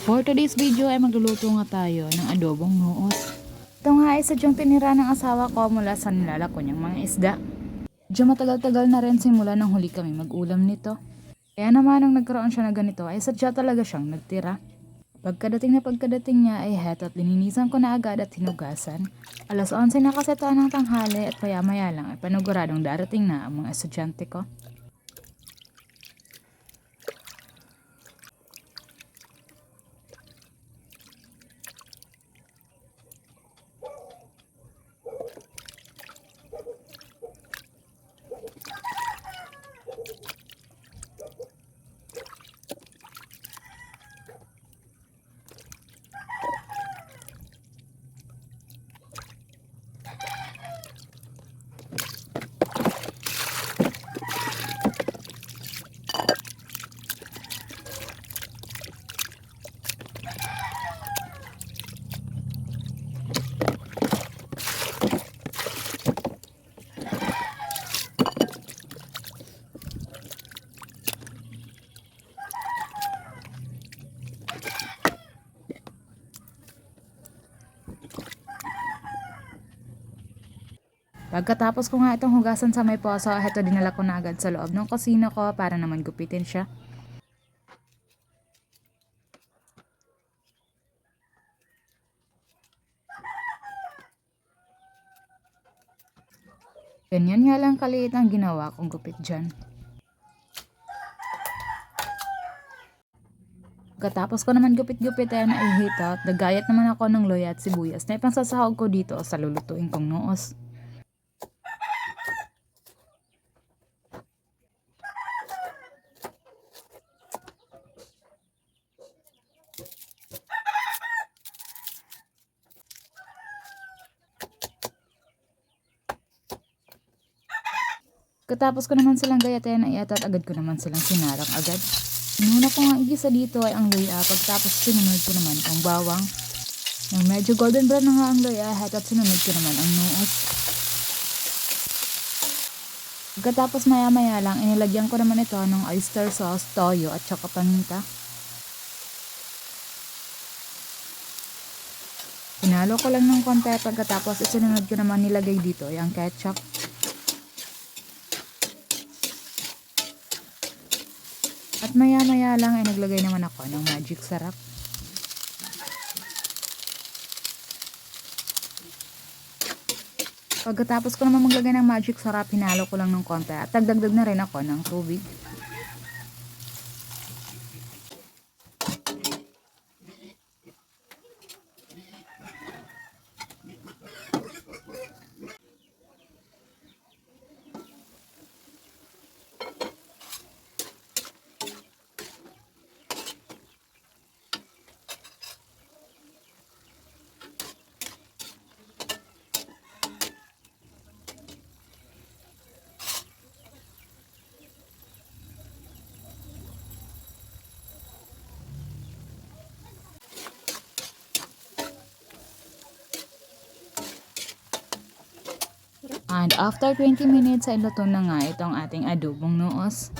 For today's video ay magluluto nga tayo ng adobong noos. Ito nga ay sadyang tinira ng asawa ko mula sa nilalako niyang mga isda. Medyo matagal-tagal na rin simula nang huli kami mag-ulam nito. Kaya naman nung nagkaroon siya na ganito ay sadya talaga siyang nagtira. Pagkadating niya ay heto at lininisan ko na agad at hinugasan. Alas 11 na kasi ito ng tanghali at maya lang ay paniguradong darating na ang mga estudyante ko. Pagkatapos ko nga itong hugasan sa may poso, heto dinala ko na agad sa loob ng kusina ko para naman gupitin siya. Ganyan nga lang kaliit ang ginawa kong gupit dyan. Pagkatapos ko naman gupit-gupit ay naihita at nagayat naman ako ng loya at sibuyas na ipangsasahog ko dito sa lulutuin kong noos. Pagkatapos ko naman silang gayatin ay at agad ko naman silang sinarang agad. Inuna ko nga igisa dito ay ang loya, pagkatapos sinunod ko naman ang bawang. Nang medyo golden brown na nga ang loya, at sinunod ko naman ang noos. Pagkatapos maya lang, inilagyan ko naman ito ng oyster sauce, toyo at saka paminta. Pinalo ko lang ng konti, pagkatapos isinunod ko naman nilagay dito ay ang ketchup. At maya lang ay naglagay naman ako ng magic sarap. Pagkatapos ko naman maglagay ng magic sarap, hinalo ko lang ng konti at dagdag na rin ako ng tubig. And after 20 minutes ay luto na nga itong ating adobong noos.